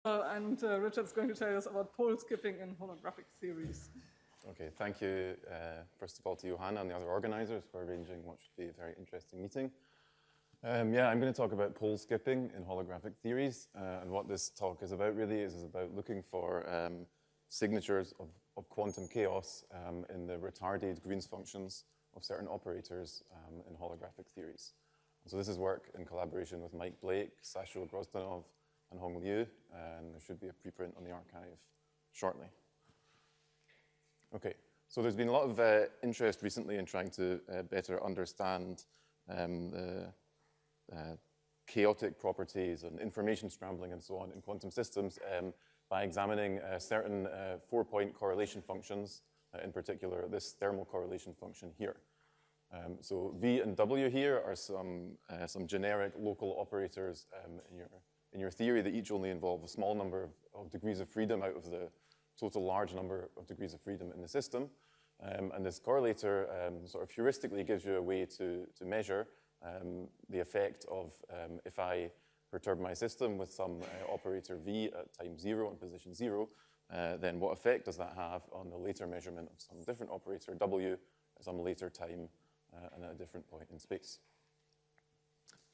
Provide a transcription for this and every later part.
And Richard's going to tell us about pole skipping in holographic theories. Okay, thank you, first of all, to Johanna and the other organizers for arranging what should be a very interesting meeting. Yeah, I'm going to talk about pole skipping in holographic theories, and what this talk is about really is about looking for signatures of quantum chaos in the retarded Green's functions of certain operators in holographic theories. So this is work in collaboration with Mike Blake, Sasho Grozdanov, and Hong Liu, and there should be a preprint on the archive shortly. Okay, so there's been a lot of interest recently in trying to better understand the chaotic properties and information scrambling and so on in quantum systems by examining certain 4-point correlation functions, in particular this thermal correlation function here. So V and W here are some generic local operators in your theory that each only involve a small number of degrees of freedom out of the total large number of degrees of freedom in the system. And this correlator sort of heuristically gives you a way to measure the effect of if I perturb my system with some operator V at time 0 and position 0, then what effect does that have on the later measurement of some different operator W at some later time and at a different point in space.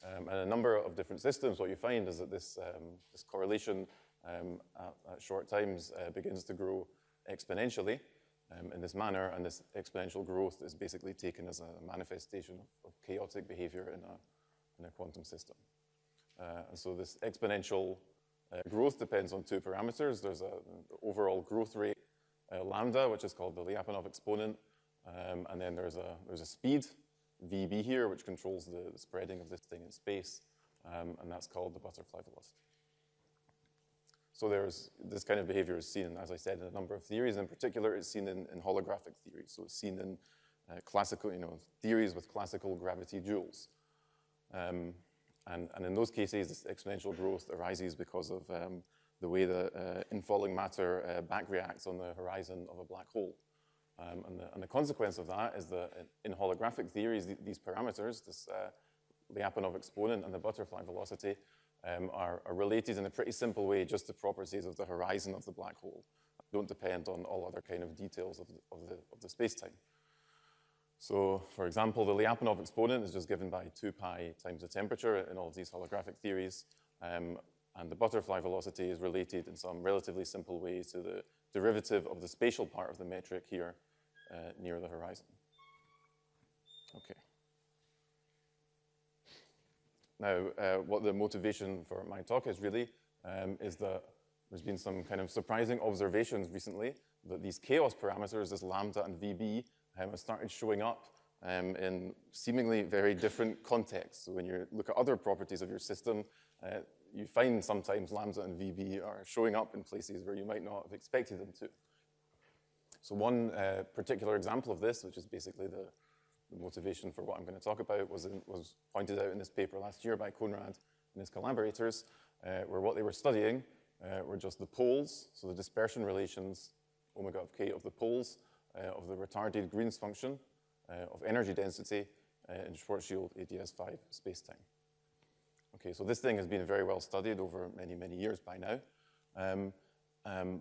And a number of different systems, what you find is that this correlation at short times begins to grow exponentially in this manner, and this exponential growth is basically taken as a manifestation of chaotic behavior in a quantum system. And so this exponential growth depends on two parameters. There's an overall growth rate, lambda, which is called the Lyapunov exponent, and then there's a speed, VB here, which controls the spreading of this thing in space, and that's called the butterfly velocity. So there's this kind of behavior is seen, as I said, in a number of theories. In particular, it's seen in holographic theories. So it's seen in classical, theories with classical gravity duals. And in those cases, this exponential growth arises because of the way the infalling matter backreacts on the horizon of a black hole. And the consequence of that is that in holographic theories, these parameters, this Lyapunov exponent and the butterfly velocity, are related in a pretty simple way just to properties of the horizon of the black hole. Don't depend on all other kind of details of the space-time. So, for example, the Lyapunov exponent is just given by 2 pi times the temperature in all of these holographic theories, and the butterfly velocity is related in some relatively simple way to the derivative of the spatial part of the metric here near the horizon. Okay. Now, what the motivation for my talk is really is that there's been some kind of surprising observations recently that these chaos parameters, this lambda and VB, have started showing up in seemingly very different contexts. So when you look at other properties of your system, you find sometimes lambda and VB are showing up in places where you might not have expected them to. So one particular example of this, which is basically the motivation for what I'm going to talk about, was pointed out in this paper last year by Konrad and his collaborators, where what they were studying were just the poles, so the dispersion relations, omega of k, of the poles of the retarded Green's function of energy density in Schwarzschild ADS5 spacetime. Okay, so this thing has been very well studied over many, many years by now.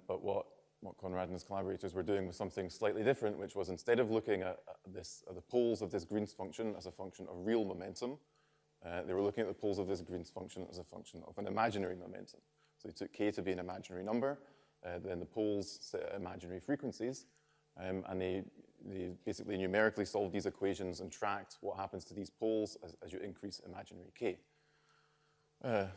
But what Konrad and his collaborators were doing was something slightly different, which was instead of looking at the poles of this Green's function as a function of real momentum, they were looking at the poles of this Green's function as a function of an imaginary momentum. So they took k to be an imaginary number, then the poles set at imaginary frequencies, and they basically numerically solved these equations and tracked what happens to these poles as you increase imaginary k.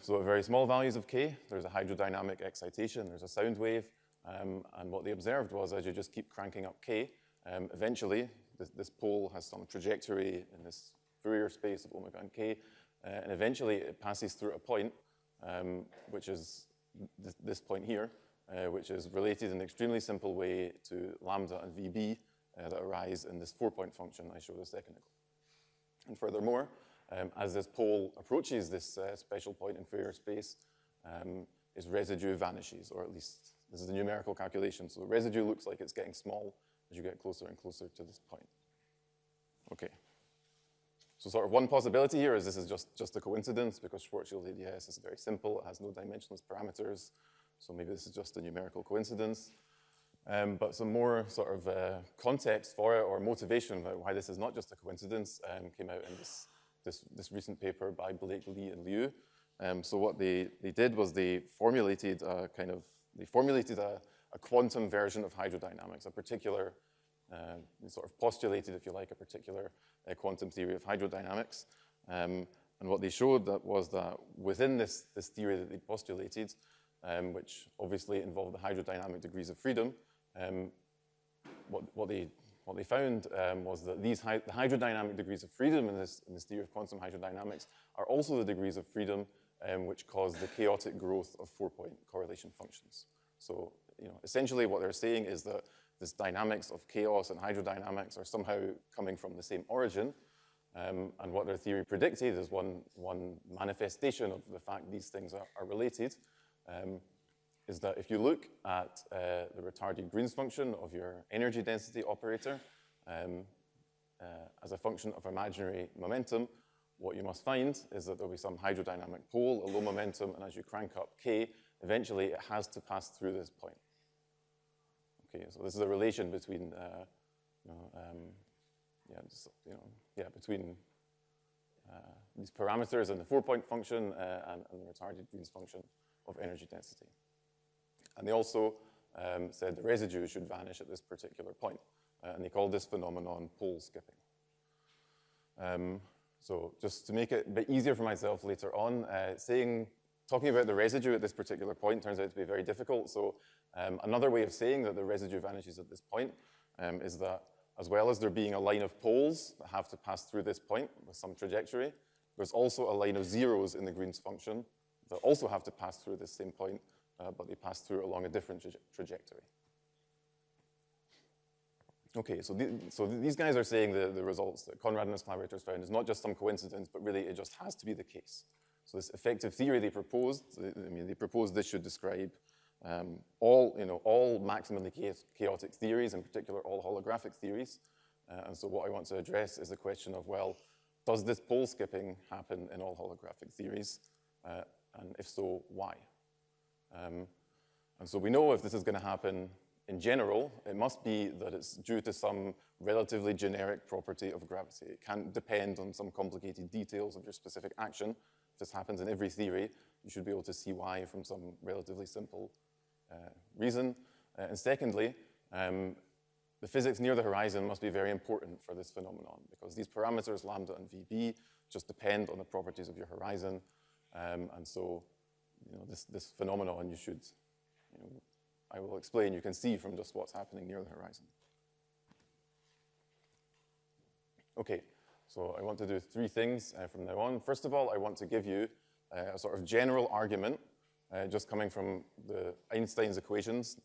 So at very small values of k, there's a hydrodynamic excitation, there's a sound wave, and what they observed was as you just keep cranking up k, eventually this pole has some trajectory in this Fourier space of omega and k, and eventually it passes through a point, which is this point here, which is related in an extremely simple way to lambda and VB that arise in this 4-point function I showed a second ago. And furthermore, as this pole approaches this special point in Fourier space, its residue vanishes, or at least this is a numerical calculation. So the residue looks like it's getting small as you get closer and closer to this point. Okay. So sort of one possibility here is this is just a coincidence because Schwarzschild ADS is very simple. It has no dimensionless parameters. So maybe this is just a numerical coincidence. But some more sort of context for it, or motivation about why this is not just a coincidence, came out in this recent paper by Blake, Lee, and Liu. So what they did was they formulated a quantum version of hydrodynamics, a particular, sort of postulated, if you like, a particular quantum theory of hydrodynamics. And what they showed was that within this theory that they postulated, which obviously involved the hydrodynamic degrees of freedom, what they found was that the hydrodynamic degrees of freedom in this theory of quantum hydrodynamics are also the degrees of freedom which cause the chaotic growth of 4-point correlation functions. So, essentially what they're saying is that this dynamics of chaos and hydrodynamics are somehow coming from the same origin. And what their theory predicted is one manifestation of the fact these things are related, is that if you look at the retarded Green's function of your energy density operator as a function of imaginary momentum, what you must find is that there'll be some hydrodynamic pole, a low momentum, and as you crank up k, eventually it has to pass through this point. Okay, so this is a relation between, between these parameters and the 4-point function and the retarded Green's function of energy density. And they also said the residue should vanish at this particular point, and they called this phenomenon pole skipping. So just to make it a bit easier for myself later on, talking about the residue at this particular point turns out to be very difficult. So another way of saying that the residue vanishes at this point is that as well as there being a line of poles that have to pass through this point with some trajectory, there's also a line of zeros in the Green's function that also have to pass through this same point, but they pass through along a different trajectory. Okay, so these guys are saying the results that Conrad and his collaborators found is not just some coincidence, but really it just has to be the case. So this effective theory they proposed, they proposed this should describe all maximally chaotic theories, in particular all holographic theories. And so what I want to address is the question of, well, does this pole skipping happen in all holographic theories? And if so, why? And so we know if this is going to happen in general, it must be that it's due to some relatively generic property of gravity. It can't depend on some complicated details of your specific action. If this happens in every theory, you should be able to see why from some relatively simple reason. And secondly, the physics near the horizon must be very important for this phenomenon, because these parameters, lambda and VB, just depend on the properties of your horizon. And so, this phenomenon you should, I will explain, you can see from just what's happening near the horizon. Okay, so I want to do 3 things from now on. First of all, I want to give you a sort of general argument, just coming from Einstein's equations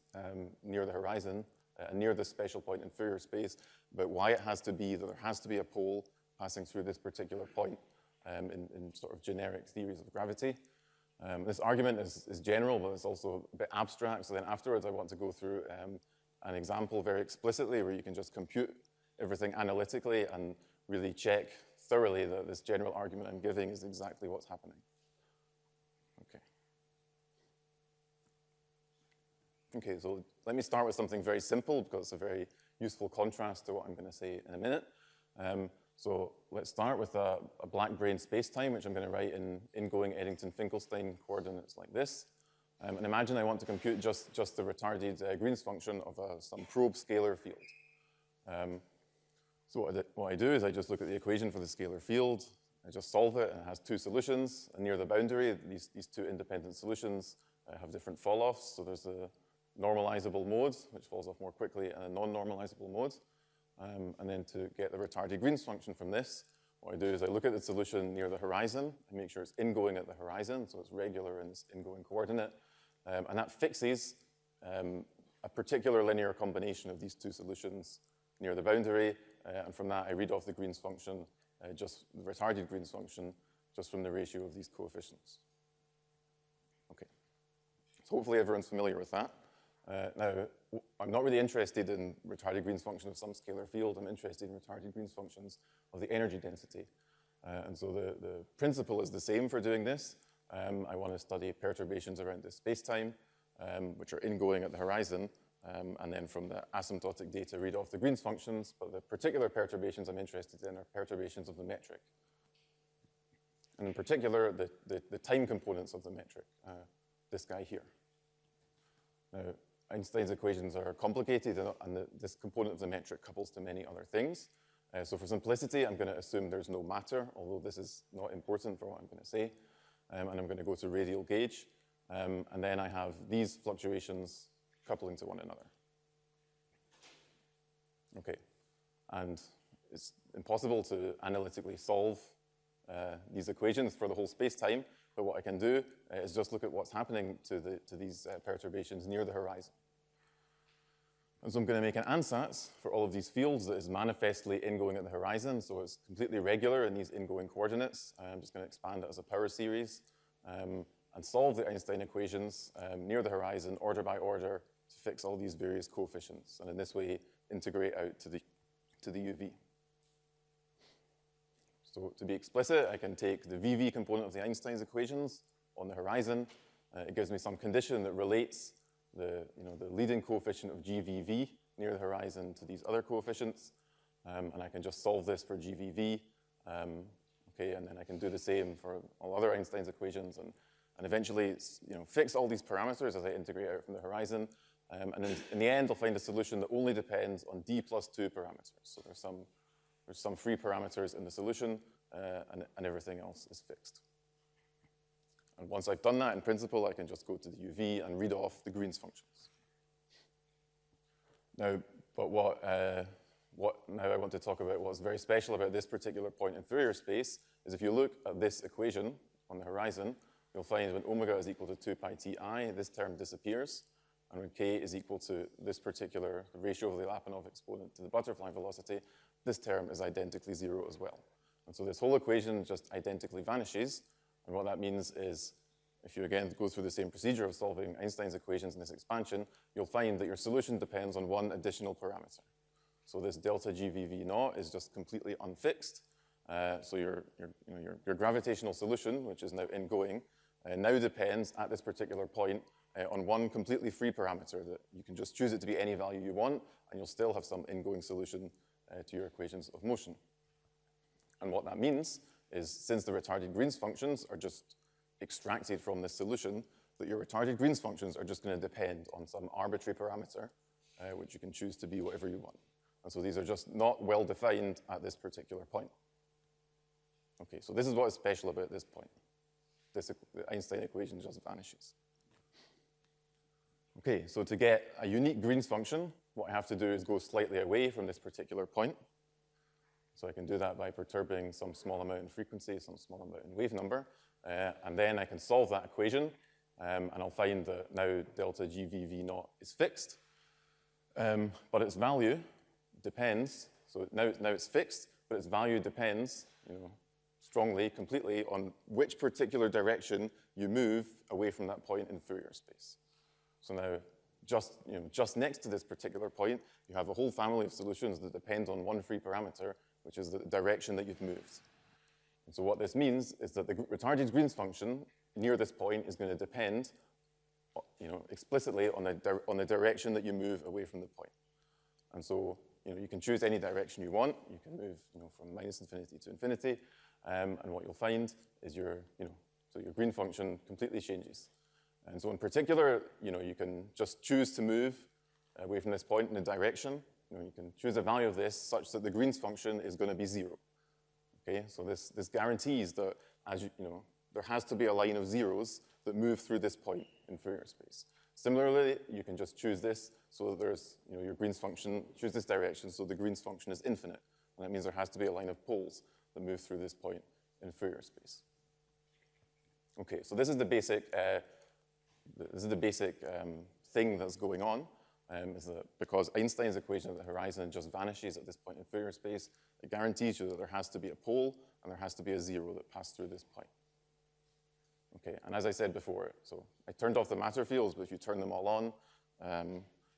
near the horizon, near the special point in Fourier space, about why it has to be that there has to be a pole passing through this particular point in sort of generic theories of gravity. This argument is general, but it's also a bit abstract. So then afterwards, I want to go through an example very explicitly where you can just compute everything analytically and really check thoroughly that this general argument I'm giving is exactly what's happening. Okay, so let me start with something very simple because it's a very useful contrast to what I'm going to say in a minute. So let's start with a black-brane spacetime, which I'm going to write in ingoing Eddington-Finkelstein coordinates like this. And imagine I want to compute just the retarded Green's function of some probe scalar field. So what I do is I just look at the equation for the scalar field. I just solve it, and it has 2 solutions. And near the boundary, these 2 independent solutions have different fall-offs. So there's a normalizable mode, which falls off more quickly, and a non-normalizable mode. And then to get the retarded Green's function from this, what I do is I look at the solution near the horizon and make sure it's ingoing at the horizon, so it's regular in this ingoing coordinate. And that fixes a particular linear combination of these 2 solutions near the boundary. And from that, I read off the Green's function, just the retarded Green's function, just from the ratio of these coefficients. Okay. So hopefully everyone's familiar with that. Now, I'm not really interested in retarded Green's function of some scalar field. I'm interested in retarded Green's functions of the energy density. And so the principle is the same for doing this. I want to study perturbations around this spacetime. which are ingoing at the horizon, and then from the asymptotic data read off the Green's functions, but the particular perturbations I'm interested in are perturbations of the metric. And in particular, the time components of the metric, this guy here. Now, Einstein's equations are complicated, and this component of the metric couples to many other things. So for simplicity, I'm going to assume there's no matter, although this is not important for what I'm going to say. And I'm going to go to radial gauge. And then I have these fluctuations coupling to one another. Okay. And it's impossible to analytically solve these equations for the whole space-time, but what I can do is just look at what's happening to these perturbations near the horizon. And so I'm going to make an ansatz for all of these fields that is manifestly ingoing at the horizon, so it's completely regular in these ingoing coordinates. I'm just going to expand it as a power series and solve the Einstein equations near the horizon, order by order, to fix all these various coefficients, and in this way integrate out to the UV. So to be explicit, I can take the VV component of the Einstein's equations on the horizon. It gives me some condition that relates the leading coefficient of GVV near the horizon to these other coefficients. And I can just solve this for GVV. Okay, and then I can do the same for all other Einstein's equations and eventually fix all these parameters as I integrate out from the horizon. And in the end, I'll find a solution that only depends on d plus 2 parameters. So there's some free parameters in the solution, and everything else is fixed. And once I've done that, in principle, I can just go to the UV and read off the Green's functions. Now, but now I want to talk about what's very special about this particular point in Fourier space is if you look at this equation on the horizon, you'll find when omega is equal to 2 pi ti, this term disappears. And when k is equal to this particular ratio of the Lyapunov exponent to the butterfly velocity, this term is identically 0 as well. And so this whole equation just identically vanishes. And what that means is, if you again go through the same procedure of solving Einstein's equations in this expansion, you'll find that your solution depends on one additional parameter. So this delta GVV naught is just completely unfixed. So your gravitational solution, which is now ingoing, now depends at this particular point on one completely free parameter that you can just choose it to be any value you want, and you'll still have some ingoing solution to your equations of motion. And what that means is, since the retarded Green's functions are just extracted from this solution, that your retarded Green's functions are just going to depend on some arbitrary parameter, which you can choose to be whatever you want. And so these are just not well defined at this particular point. Okay, so this is what is special about this point. The Einstein equation just vanishes. Okay, so to get a unique Green's function, what I have to do is go slightly away from this particular point. So I can do that by perturbing some small amount in frequency, some small amount in wave number, and then I can solve that equation, and I'll find that now delta GVV naught is fixed, but its value depends, so now it's fixed, but its value depends, strongly, completely on which particular direction you move away from that point in Fourier space. So now, just next to this particular point, you have a whole family of solutions that depend on one free parameter, which is the direction that you've moved. And so what this means is that the retarded Green's function near this point is going to depend, explicitly on the direction that you move away from the point. And so, you can choose any direction you want. You can move, from minus infinity to infinity, and what you'll find is your Green function completely changes. And so in particular, you can just choose to move away from this point in a direction. You can choose a value of this such that the Green's function is going to be 0. Okay, so this guarantees that there has to be a line of zeros that move through this point in Fourier space. Similarly, you can just choose this so that there's, your Green's function, choose this direction so the Green's function is infinite. And that means there has to be a line of poles that move through this point in Fourier space. Okay, so this is the basic thing that's going on, is that because Einstein's equation at the horizon just vanishes at this point in Fourier space, it guarantees you that there has to be a pole and there has to be a 0 that passed through this point. Okay, and as I said before, so I turned off the matter fields, but if you turn them all on,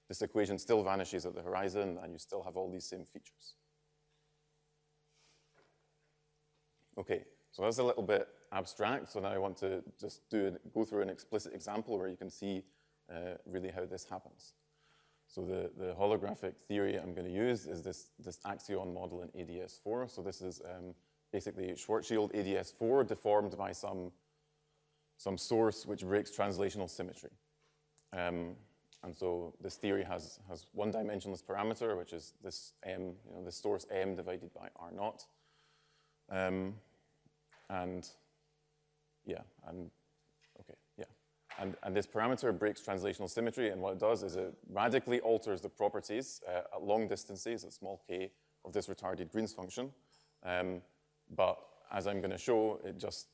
this equation still vanishes at the horizon and you still have all these same features. Okay, so that's a little bit abstract, so now I want to just go through an explicit example where you can see really how this happens. So the holographic theory I'm going to use is this axion model in ADS4. So this is basically Schwarzschild ADS4 deformed by some source which breaks translational symmetry. And so this theory has one-dimensionless parameter, which is this m, this source m divided by r naught. And this parameter breaks translational symmetry, and what it does is it radically alters the properties at long distances, at small k, of this retarded Green's function. But as I'm going to show, it just,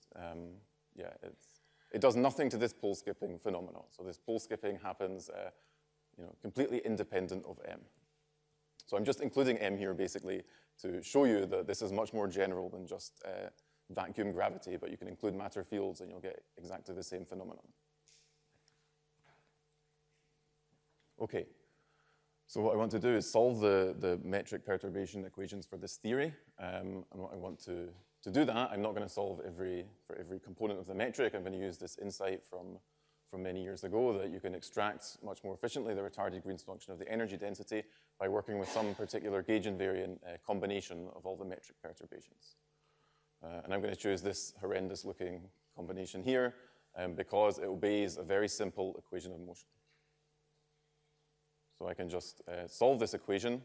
it does nothing to this pole skipping phenomenon. So this pole skipping happens completely independent of m. So I'm just including m here basically to show you that this is much more general than just vacuum gravity, but you can include matter fields and you'll get exactly the same phenomenon. Okay, so what I want to do is solve the metric perturbation equations for this theory. And what I want to do that, I'm not going to solve for every component of the metric. I'm going to use this insight from many years ago that you can extract much more efficiently the retarded Green's function of the energy density by working with some particular gauge invariant combination of all the metric perturbations. And I'm going to choose this horrendous looking combination here because it obeys a very simple equation of motion. So I can just solve this equation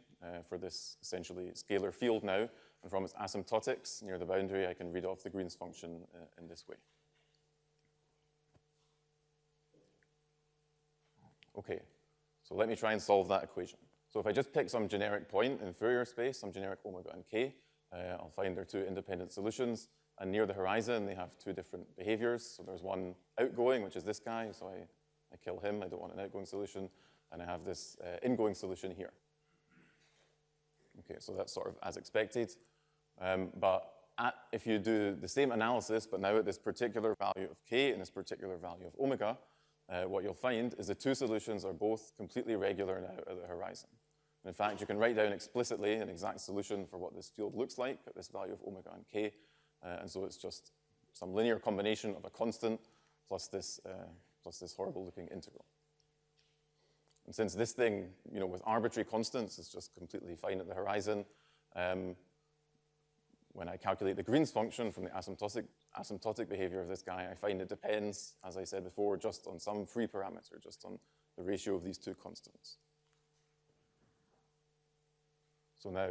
for this essentially scalar field now, and from its asymptotics near the boundary, I can read off the Green's function in this way. Okay, so let me try and solve that equation. So if I just pick some generic point in Fourier space, some generic omega and k, I'll find there are two independent solutions, and near the horizon, they have two different behaviors. So there's one outgoing, which is this guy, so I kill him, I don't want an outgoing solution. And I have this ingoing solution here. Okay, so that's sort of as expected. But if you do the same analysis, but now at this particular value of k and this particular value of omega, what you'll find is the two solutions are both completely regular now at the horizon. And in fact, you can write down explicitly an exact solution for what this field looks like at this value of omega and k. And so it's just some linear combination of a constant plus this horrible-looking integral. And since this thing, with arbitrary constants is just completely fine at the horizon, when I calculate the Green's function from the asymptotic behavior of this guy, I find it depends, as I said before, just on some free parameter, just on the ratio of these two constants. So now,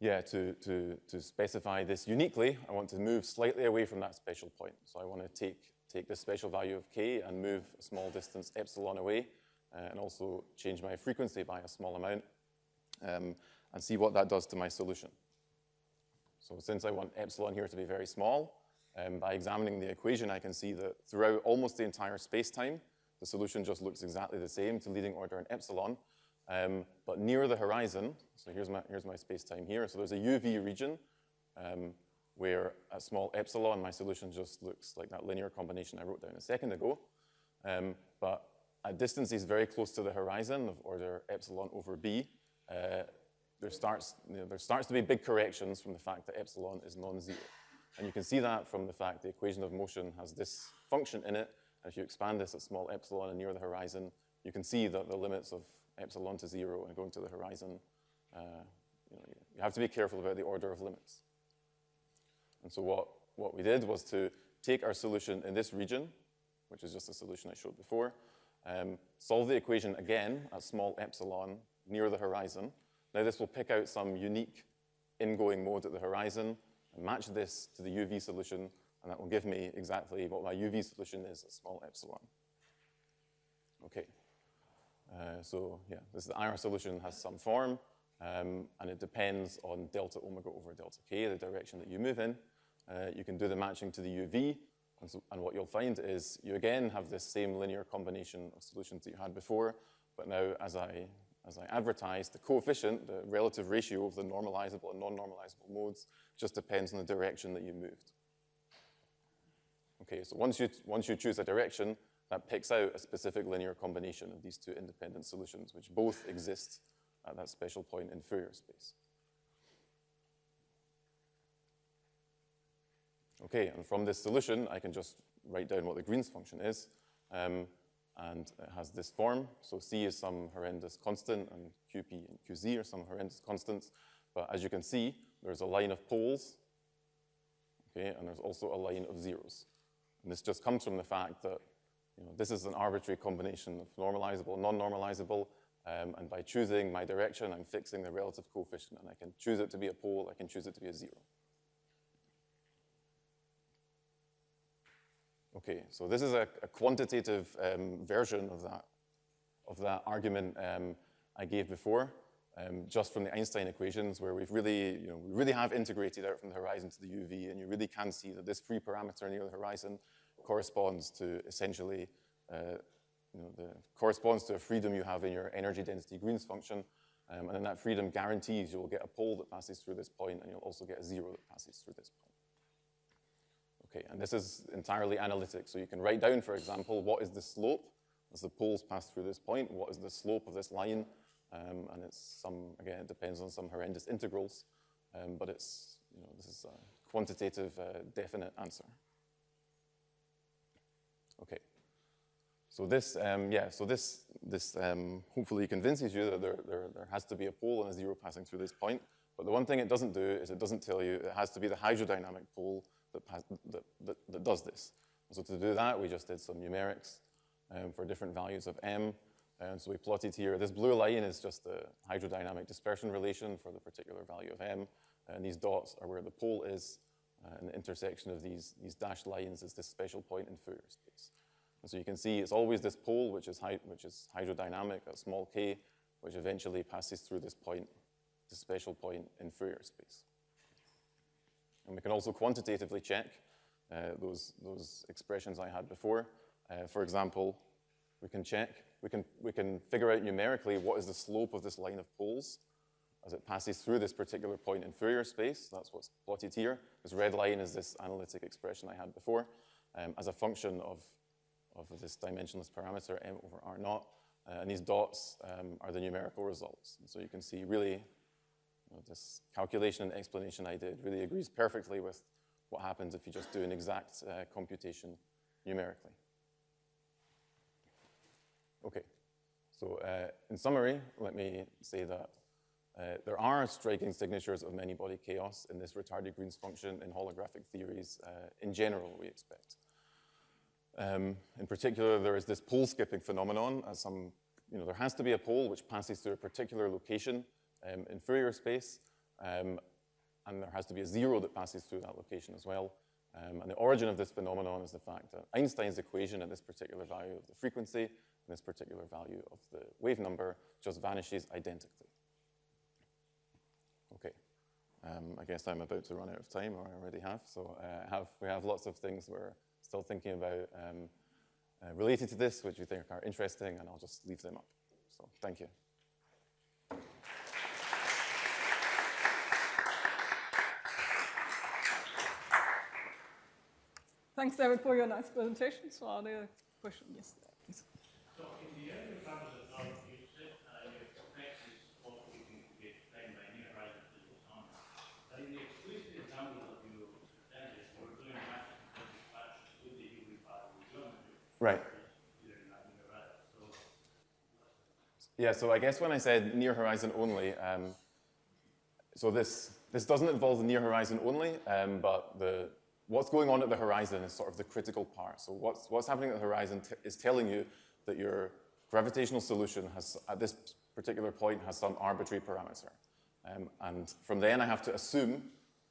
to specify this uniquely, I want to move slightly away from that special point. So I want to take this special value of k and move a small distance epsilon away, and also change my frequency by a small amount, and see what that does to my solution. So since I want epsilon here to be very small, by examining the equation, I can see that throughout almost the entire space-time, the solution just looks exactly the same to leading order in epsilon. But near the horizon, so here's my space-time here, so there's a UV region, where at small epsilon, my solution just looks like that linear combination I wrote down a second ago. But at distances very close to the horizon of order epsilon over b, there starts to be big corrections from the fact that epsilon is non-zero. And you can see that from the fact the equation of motion has this function in it. And if you expand this at small epsilon and near the horizon, you can see that the limits of epsilon to 0 and going to the horizon, you have to be careful about the order of limits. And so what we did was to take our solution in this region, which is just the solution I showed before, solve the equation again at small epsilon near the horizon. Now this will pick out some unique ingoing mode at the horizon and match this to the UV solution, and that will give me exactly what my UV solution is at small epsilon. Okay, the IR solution has some form, and it depends on delta omega over delta k, the direction that you move in. You can do the matching to the UV, and what you'll find is you again have this same linear combination of solutions that you had before, but now as I advertised, the coefficient, the relative ratio of the normalizable and non-normalizable modes just depends on the direction that you moved. Okay, so once you choose a direction, that picks out a specific linear combination of these two independent solutions, which both exist at that special point in Fourier space. Okay, and from this solution, I can just write down what the Green's function is. and it has this form. So C is some horrendous constant, and QP and QZ are some horrendous constants. But as you can see, there's a line of poles, okay, and there's also a line of zeros. And this just comes from the fact that this is an arbitrary combination of normalizable and non-normalizable, and by choosing my direction, I'm fixing the relative coefficient, and I can choose it to be a pole, I can choose it to be a zero. Okay, so this is a quantitative version of that argument I gave before, just from the Einstein equations, where we really have integrated out from the horizon to the UV, and you really can see that this free parameter near the horizon corresponds to essentially, corresponds to a freedom you have in your energy density Green's function, and then that freedom guarantees you will get a pole that passes through this point, and you'll also get a zero that passes through this point. Okay, and this is entirely analytic. So you can write down, for example, what is the slope as the poles pass through this point? What is the slope of this line? And it's again, it depends on some horrendous integrals, but this is a quantitative, definite answer. Okay, so this hopefully convinces you that there has to be a pole and a zero passing through this point. But the one thing it doesn't do is it doesn't tell you it has to be the hydrodynamic pole that does this. And so to do that, we just did some numerics for different values of m. And so we plotted here, this blue line is just the hydrodynamic dispersion relation for the particular value of m. And these dots are where the pole is. And the intersection of these dashed lines is this special point in Fourier space. And so you can see it's always this pole, which is hydrodynamic at small k, which eventually passes through this point, this special point in Fourier space. And we can also quantitatively check those expressions I had before. For example, we can figure out numerically what is the slope of this line of poles as it passes through this particular point in Fourier space. That's what's plotted here. This red line is this analytic expression I had before as a function of this dimensionless parameter m over r naught. And these dots are the numerical results. And so you can see really this calculation and explanation I did really agrees perfectly with what happens if you just do an exact computation numerically. Okay, so in summary, let me say that there are striking signatures of many-body chaos in this retarded Green's function in holographic theories in general, we expect. In particular, there is this pole skipping phenomenon. There has to be a pole which passes through a particular location in Fourier space, and there has to be a zero that passes through that location as well. And the origin of this phenomenon is the fact that Einstein's equation at this particular value of the frequency and this particular value of the wave number just vanishes identically. Okay, I guess I'm about to run out of time, or I already have. So we have lots of things we're still thinking about related to this, which we think are interesting, and I'll just leave them up. So thank you. Thanks, David, for your nice presentation. So are there questions? Yes, please. So in the earlier part of the talk, you said you expect this what we can be explained by near horizon physics only. But in the explicit example that you presented, we're doing math with the UV part of the geometry. Right. Yeah, so I guess when I said near horizon only, so this doesn't involve the near horizon only, but what's going on at the horizon is sort of the critical part. So what's happening at the horizon is telling you that your gravitational solution at this particular point has some arbitrary parameter. And from then I have to assume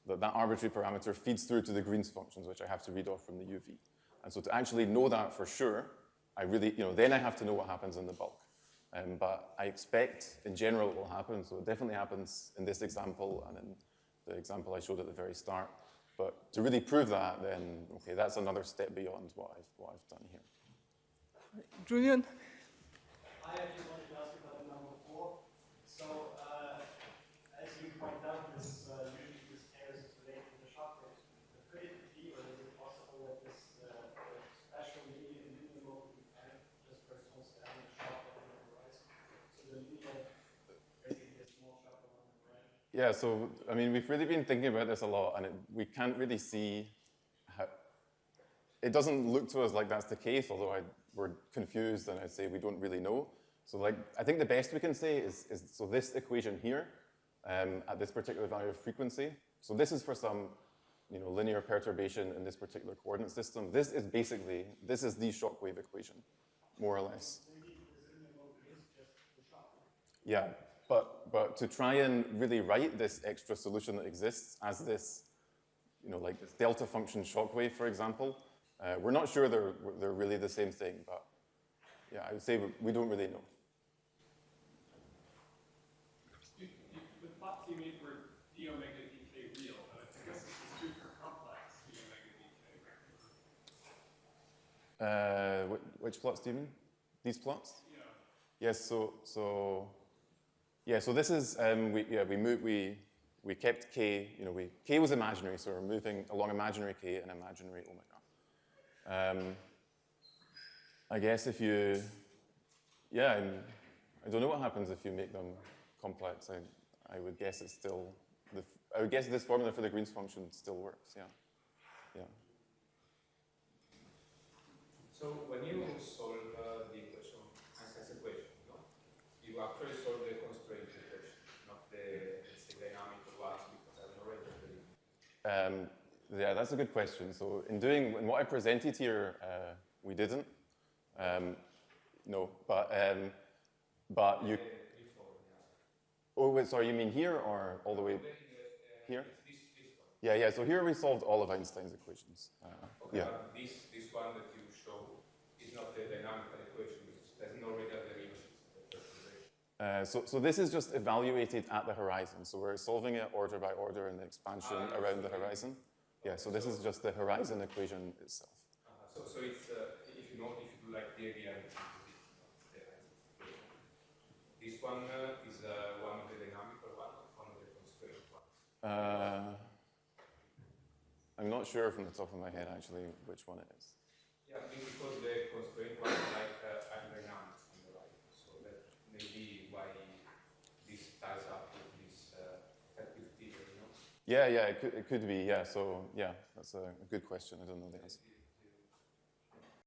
that arbitrary parameter feeds through to the Green's functions, which I have to read off from the UV. And so to actually know that for sure, then I have to know what happens in the bulk. But I expect, in general, it will happen. So it definitely happens in this example and in the example I showed at the very start. But to really prove that, then, okay, that's another step beyond what I've done here. Julian? I actually wanted to ask you about number 4. So, as you point out, usually this chaos is related to the shock wave. Could it be, or is it possible that this special linear event just corresponds to having a shock on the horizon? So the linear, basically a small shock on the horizon. Yeah, so, I mean, we've really been thinking about this a lot, and we can't really see how. it doesn't look to us like that's the case, although we're confused and I'd say we don't really know. So like, I think the best we can say is so this equation here, at this particular value of frequency. So this is for some, linear perturbation in this particular coordinate system. This is basically, this is the shockwave equation, more or less. Yeah, but to try and really write this extra solution that exists as this, like this delta function shockwave, for example, we're not sure they're really the same thing, but yeah, I would say we don't really know. The plots you made were d omega dk real, but I guess this is true for complex d omega dk. Which plots do you mean? These plots? Yeah. Yes. So this is we kept k. K was imaginary, so we're moving along imaginary k and imaginary omega. I guess if you, I don't know what happens if you make them complex. I would guess it's still, I would guess this formula for the Green's function still works, yeah. So when you solve the equation, Einstein's equation, you actually solve the constraint equation, not the dynamic ones, because I don't know. Yeah, that's a good question. So in what I presented here, we didn't. No, but you. Oh, wait, sorry, you mean here or all the way here? Yeah. So here we solved all of Einstein's equations. Okay, but this one that you show is not the dynamical equation because there's no radial derivatives. So this is just evaluated at the horizon. So we're solving it order by order in the expansion around the horizon. Yeah, so this is just the horizon equation itself. So it's, if you do like the idea, this one is one of the dynamical one of the constraint ones. I'm not sure from the top of my head actually which one it is. Yeah, because the constraint one is like dynamics on the right, so that may be why this ties up with this effective figure, Yeah, it could be, yeah. So, yeah, that's a good question. I don't know the answer.